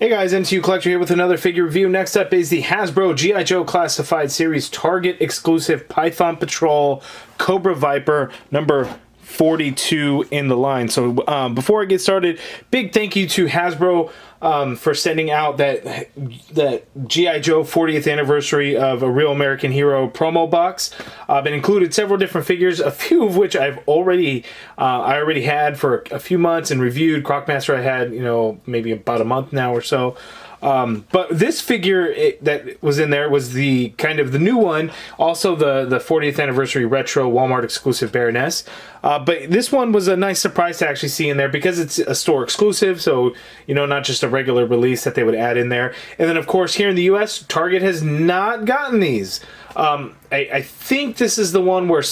Hey guys, MCU Collector here with another figure review. Next up is the Hasbro G.I. Joe Classified Series Target exclusive Python Patrol Cobra Viper number 42 in the line. So before I get started, big thank you to Hasbro for sending out that G.I. Joe 40th anniversary of a Real American Hero promo box. It included several different figures, a few of which I already had for a few months and reviewed. Crocmaster I had, maybe about a month now or so. But this figure that was in there was the kind of the new one, also the 40th anniversary retro Walmart exclusive Baroness. But this one was a nice surprise to actually see in there because it's a store exclusive, so not just a regular release that they would add in there. And then of course here in the US, Target has not gotten these. I think this is the one where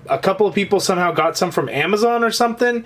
a couple of people somehow got some from Amazon or something.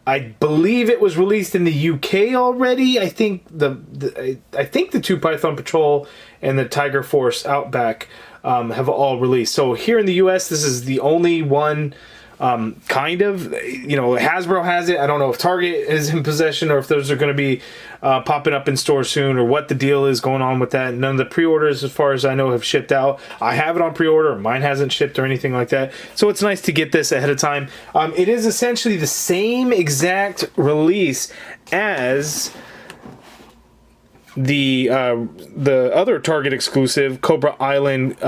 I believe it was released in the UK already. I think the two Python Patrol and the Tiger Force Outback have all released. So here in the US, this is the only one. Kind of, Hasbro has it. I don't know if Target is in possession or if those are going to be popping up in stores soon or what the deal is going on with that. None of the pre-orders, as far as I know, have shipped out. I have it on pre-order. Mine hasn't shipped or anything like that. So it's nice to get this ahead of time. It is essentially the same exact release as the other Target exclusive Cobra Island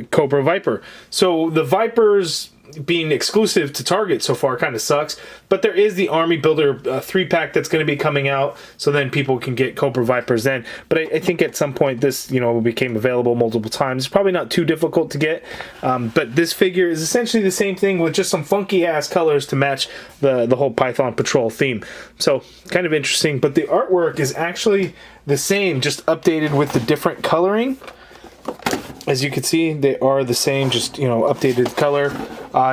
Cobra Viper. So the Vipers being exclusive to Target so far kind of sucks, but there is the Army Builder 3-pack that's going to be coming out, so then people can get Cobra Vipers then. But I think at some point this became available multiple times. It's probably not too difficult to get, but this figure is essentially the same thing with just some funky ass colors to match the whole Python Patrol theme. So kind of interesting, but the artwork is actually the same, just updated with the different coloring. As you can see, they are the same, just updated color.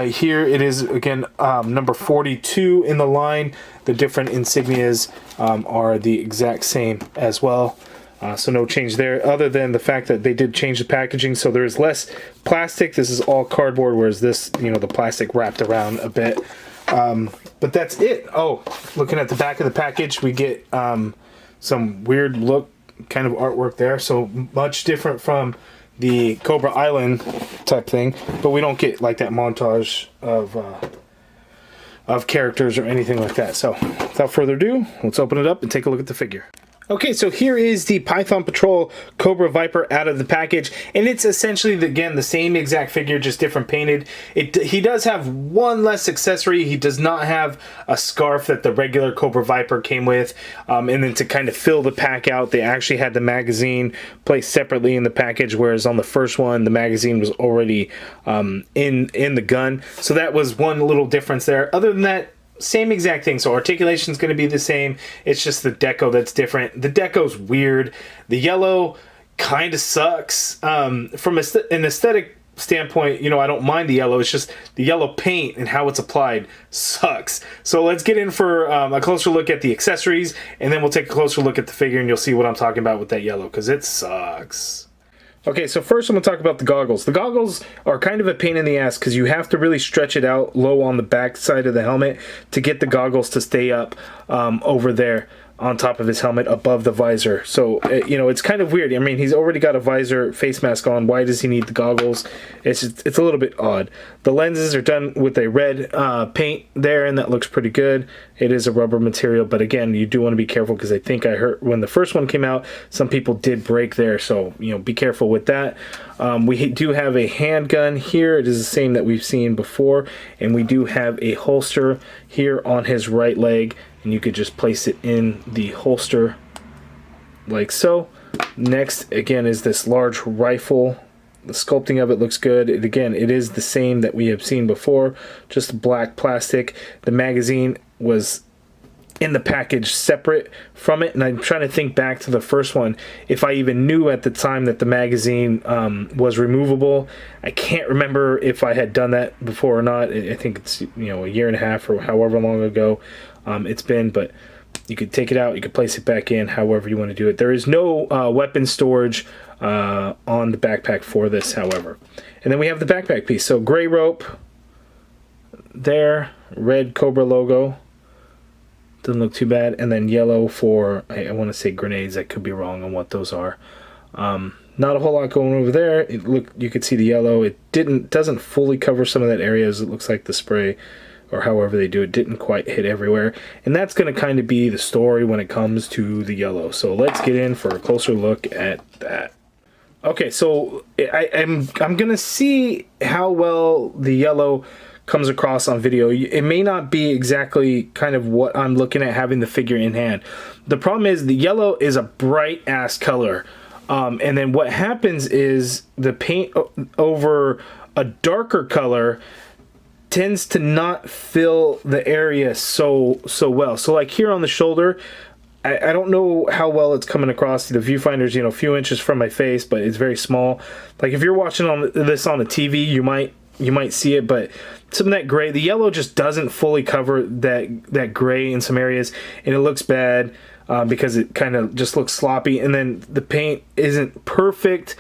Here it is again, number 42 in the line. The different insignias are the exact same as well. So no change there, other than the fact that they did change the packaging, so there is less plastic. This is all cardboard, whereas this, the plastic wrapped around a bit. But that's it. Oh, looking at the back of the package, we get some weird look kind of artwork there. So much different from the Cobra Island type thing, but we don't get like that montage of characters or anything like that. So without further ado, let's open it up and take a look at the figure. Okay, so here is the Python Patrol Cobra Viper out of the package, and it's essentially, again, the same exact figure, just different painted. He does have one less accessory. He does not have a scarf that the regular Cobra Viper came with, and then to kind of fill the pack out, they actually had the magazine placed separately in the package, whereas on the first one, the magazine was already in the gun. So that was one little difference there. Other than that, same exact thing. So articulation is going to be the same. It's just the deco that's different. The deco's weird. The yellow kind of sucks. From an aesthetic standpoint, I don't mind the yellow. It's just the yellow paint and how it's applied sucks. So let's get in for a closer look at the accessories, and then we'll take a closer look at the figure, and you'll see what I'm talking about with that yellow, because it sucks. Okay, so first I'm going to talk about the goggles. The goggles are kind of a pain in the ass because you have to really stretch it out low on the back side of the helmet to get the goggles to stay up over there on top of his helmet above the visor. So, it's kind of weird. I mean, he's already got a visor face mask on. Why does he need the goggles? It's a little bit odd. The lenses are done with a red paint there, and that looks pretty good. It is a rubber material, but again, you do want to be careful because I think I heard when the first one came out, some people did break there, so, be careful with that. We do have a handgun here. It is the same that we've seen before, and we do have a holster here on his right leg, and you could just place it in the holster like so. Next, again, is this large rifle. The sculpting of it looks good. It is the same that we have seen before, just black plastic. The magazine was in the package separate from it, and I'm trying to think back to the first one if I even knew at the time that the magazine was removable. I can't remember if I had done that before or not. I think it's a year and a half or however long ago it's been, but you could take it out, you could place it back in, however you want to do it. There is no weapon storage on the backpack for this, however. And then we have the backpack piece. So gray rope there, red Cobra logo. Doesn't look too bad. And then yellow for, I want to say grenades. I could be wrong on what those are. Not a whole lot going over there. You could see the yellow. It doesn't fully cover some of that area, as it looks like the spray, or however they do it, didn't quite hit everywhere. And that's going to kind of be the story when it comes to the yellow. So let's get in for a closer look at that. Okay, so I'm going to see how well the yellow comes across on video. It may not be exactly kind of what I'm looking at having the figure in hand. The problem is the yellow is a bright ass color. And then what happens is the paint over a darker color tends to not fill the area so well. So like here on the shoulder, I don't know how well it's coming across. The viewfinder's, a few inches from my face, but it's very small. Like if you're watching this on the TV, you might see it, but some of that gray, the yellow just doesn't fully cover that gray in some areas, and it looks bad. Because it kind of just looks sloppy, and then the paint isn't perfect.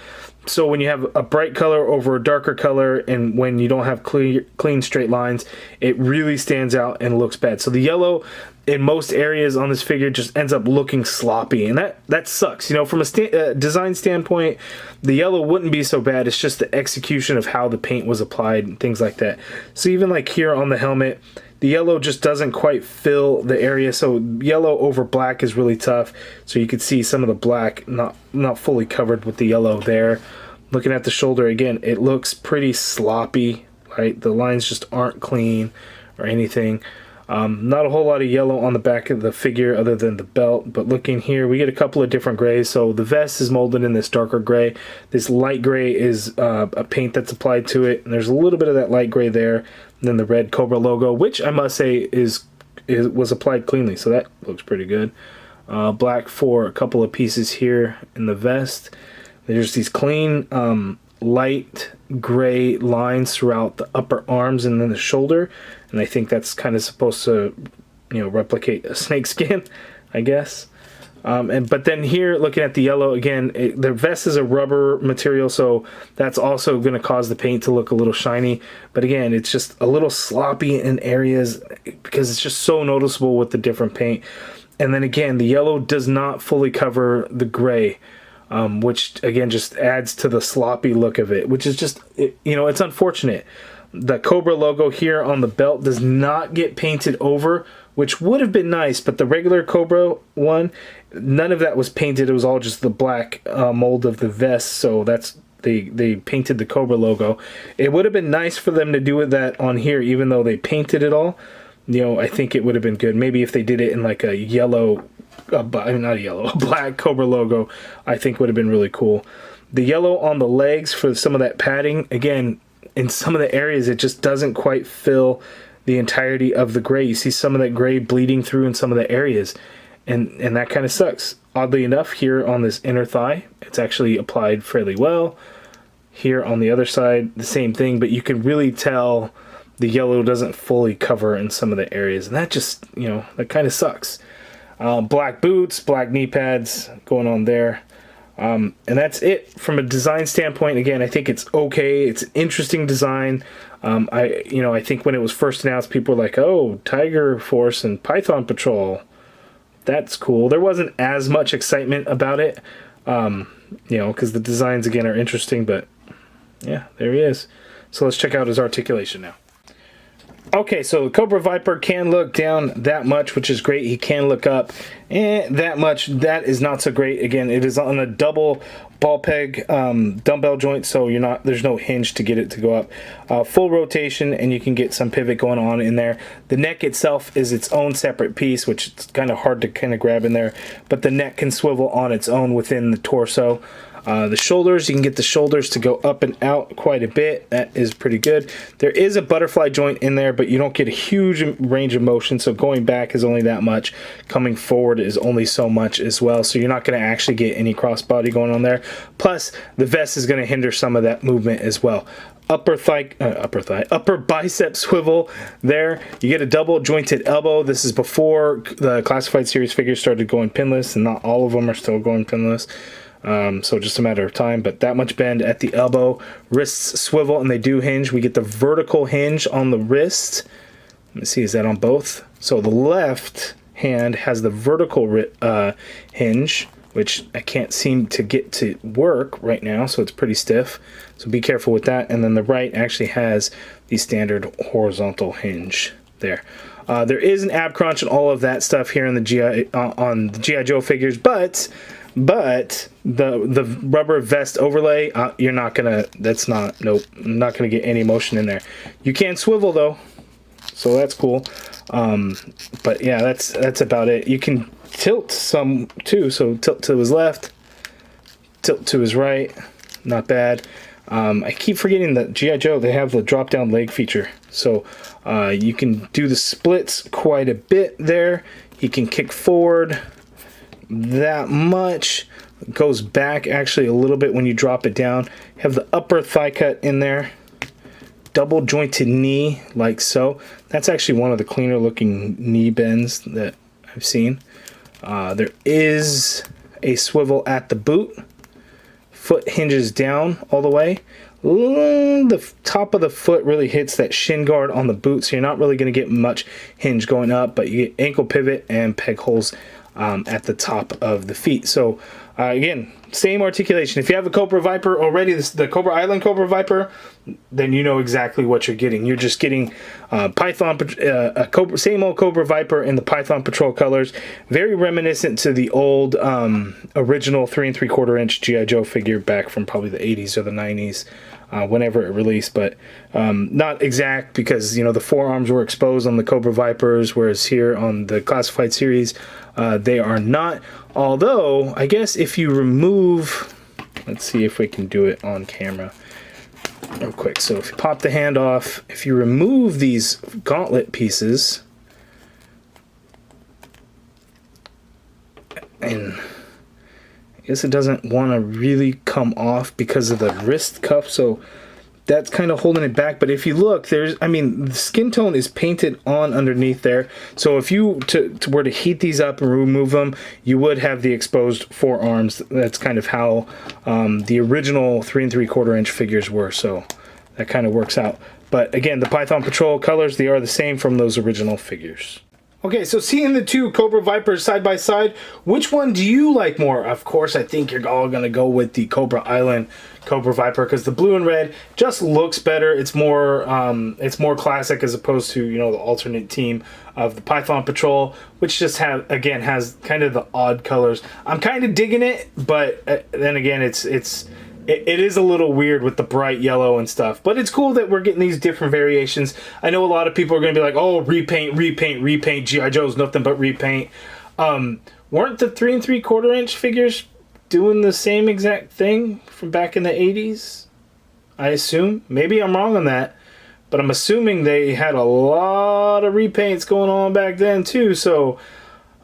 So when you have a bright color over a darker color, and when you don't have clean straight lines, it really stands out and looks bad. So the yellow in most areas on this figure just ends up looking sloppy, and that sucks. From a design standpoint, the yellow wouldn't be so bad. It's just the execution of how the paint was applied and things like that. So even like here on the helmet, the yellow just doesn't quite fill the area, so yellow over black is really tough. So you can see some of the black not fully covered with the yellow there. Looking at the shoulder again, it looks pretty sloppy, right? The lines just aren't clean or anything. Not a whole lot of yellow on the back of the figure other than the belt, but looking here, we get a couple of different grays. So the vest is molded in this darker gray. This light gray is a paint that's applied to it, and there's a little bit of that light gray there. And then the red COBRA logo, which I must say was applied cleanly, so that looks pretty good. Black for a couple of pieces here in the vest. There's these clean light gray lines throughout the upper arms and then the shoulder, and I think that's kind of supposed to replicate a snake skin, I guess. But then here, looking at the yellow again, the vest is a rubber material, so that's also going to cause the paint to look a little shiny. But again, it's just a little sloppy in areas because it's just so noticeable with the different paint. And then again, the yellow does not fully cover the gray, which again just adds to the sloppy look of it, which is just, it's unfortunate. The COBRA logo here on the belt does not get painted over, which would have been nice, but the regular COBRA one, none of that was painted. It was all just the black mold of the vest, so they painted the COBRA logo. It would have been nice for them to do that on here, even though they painted it all. I think it would have been good. Maybe if they did it in like a yellow, a black COBRA logo, I think would have been really cool. The yellow on the legs for some of that padding, again, in some of the areas, it just doesn't quite fill the entirety of the gray. You see some of that gray bleeding through in some of the areas, and that kind of sucks. Oddly enough, here on this inner thigh, it's actually applied fairly well. Here on the other side, the same thing, but you can really tell the yellow doesn't fully cover in some of the areas, and that just, that kind of sucks. Black boots, black knee pads going on there. And that's it from a design standpoint. Again, I think it's okay. It's an interesting design. I think when it was first announced, people were like, "Oh, Tiger Force and Python Patrol, that's cool." There wasn't as much excitement about it, because the designs again are interesting. But yeah, there he is. So let's check out his articulation now. Okay, so the COBRA VIPER can look down that much, which is great. He can look up that much. That is not so great. Again, it is on a double ball peg dumbbell joint, so there's no hinge to get it to go up. Full rotation, and you can get some pivot going on in there. The neck itself is its own separate piece, which is kind of hard to kind of grab in there, but the neck can swivel on its own within the torso. The shoulders, you can get the shoulders to go up and out quite a bit. That is pretty good. There is a butterfly joint in there, but you don't get a huge range of motion, so going back is only that much. Coming forward is only so much as well, so you're not going to actually get any crossbody going on there. Plus, the vest is going to hinder some of that movement as well. Upper bicep swivel there. You get a double jointed elbow. This is before the Classified Series figures started going pinless, and not all of them are still going pinless. So just a matter of time, but that much bend at the elbow. Wrists swivel, and they do hinge. We get the vertical hinge on the wrist. Let me see, is that on both? So the left hand has the vertical hinge, which I can't seem to get to work right now, so it's pretty stiff. So be careful with that. And then the right actually has the standard horizontal hinge there. There is an ab crunch and all of that stuff here in the on the G.I. Joe figures, but the rubber vest overlay, you're not gonna, nope, I'm not gonna get any motion in there. You can swivel though, so that's cool. But yeah, that's about it. You can tilt some too, so tilt to his left, tilt to his right, not bad. I keep forgetting that G.I. Joe, they have the drop down leg feature, so you can do the splits quite a bit there. He can kick forward that much, goes back actually a little bit when you drop it down. You have the upper thigh cut in there, double jointed knee like so. That's actually one of the cleaner looking knee bends that I've seen. There is a swivel at the boot. Foot hinges down all the way. The top of the foot really hits that shin guard on the boot, so you're not really going to get much hinge going up, but you get ankle pivot and peg holes at the top of the feet. So again, same articulation. If you have a Cobra Viper already, the Cobra Island Cobra Viper, then you know exactly what you're getting. You're just getting Python, same old Cobra Viper in the Python Patrol colors, very reminiscent to the old original 3 3/4 inch G.I. Joe figure back from probably the 80s or the 90s. Whenever it released, but not exact, because you know the forearms were exposed on the Cobra Vipers, whereas here on the classified series they are not. Although I guess if you remove, let's see if we can do it on camera real quick. So if you pop the hand off, if you remove these gauntlet pieces, and I guess it doesn't want to really come off because of the wrist cuff, so that's kind of holding it back. But if you look, there's, I mean, the skin tone is painted on underneath there, so if you were to heat these up and remove them, you would have the exposed forearms. That's kind of how the original 3 3/4 inch figures were, so that kind of works out. But again, the Python Patrol colors, they are the same from those original figures. Okay, so seeing the two Cobra Vipers side by side, which one do you like more? Of course, I think you're all going to go with the Cobra Island Cobra Viper, because the blue and red just looks better. It's more classic, as opposed to, you know, the alternate team of the Python Patrol, which just has kind of the odd colors. I'm kind of digging it, but then again, it is a little weird with the bright yellow and stuff, but it's cool that we're getting these different variations. I know a lot of people are going to be like, oh, repaint, G.I. Joe's nothing but repaint. Weren't the 3 3/4 inch figures doing the same exact thing from back in the 80s? I assume. Maybe I'm wrong on that, but I'm assuming they had a lot of repaints going on back then too. So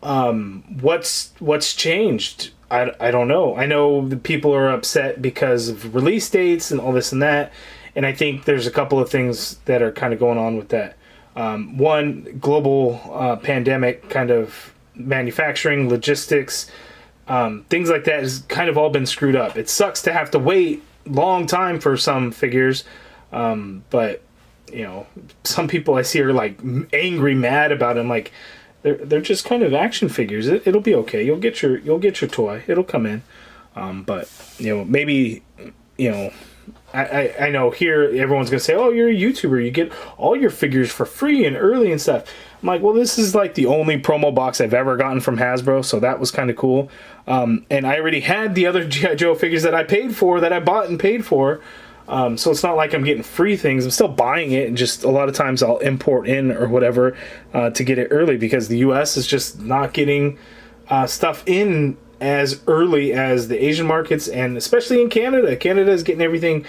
what's changed? I don't know. I know the people are upset because of release dates and all this and that, and I think there's a couple of things that are kind of going on with that. One, global pandemic kind of manufacturing, logistics, things like that has kind of all been screwed up. It sucks to have to wait long time for some figures, but you know, some people I see are like angry, mad about it. I'm like, they're just kind of action figures. It'll be okay. You'll get your toy. It'll come in. But you know, maybe, you know, I know here everyone's gonna say, oh, you're a YouTuber, you get all your figures for free and early and stuff. I'm like, well, this is like the only promo box I've ever gotten from Hasbro, so that was kind of cool. And I already had the other G.I. Joe figures that I paid for, that I bought and paid for. So it's not like I'm getting free things. I'm still buying it, and just a lot of times I'll import in or whatever to get it early, because the US is just not getting stuff in as early as the Asian markets, and especially in Canada. Canada is getting everything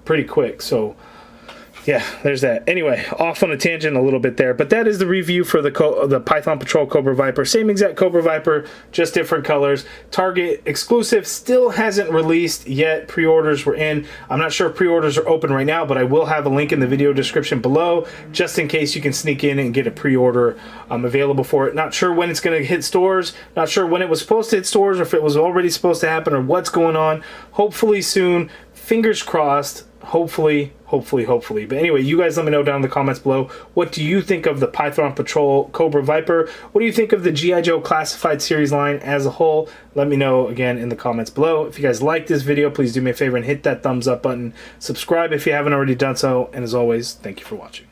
pretty quick. So yeah, there's that. Anyway, off on a tangent a little bit there, but that is the review for the Python Patrol Cobra Viper. Same exact Cobra Viper, just different colors. Target exclusive, still hasn't released yet. Pre-orders were in. I'm not sure if pre-orders are open right now, but I will have a link in the video description below, just in case you can sneak in and get a pre-order available for it. Not sure when it's going to hit stores. Not sure when it was supposed to hit stores, or if it was already supposed to happen, or what's going on. Hopefully soon. fingers crossed. Hopefully. But anyway, you guys let me know down in the comments below. What do you think of the Python Patrol Cobra Viper? What do you think of the G.I. Joe Classified series line as a whole? Let me know again in the comments below. If you guys like this video, please do me a favor and hit that thumbs up button. Subscribe if you haven't already done so. And as always, thank you for watching.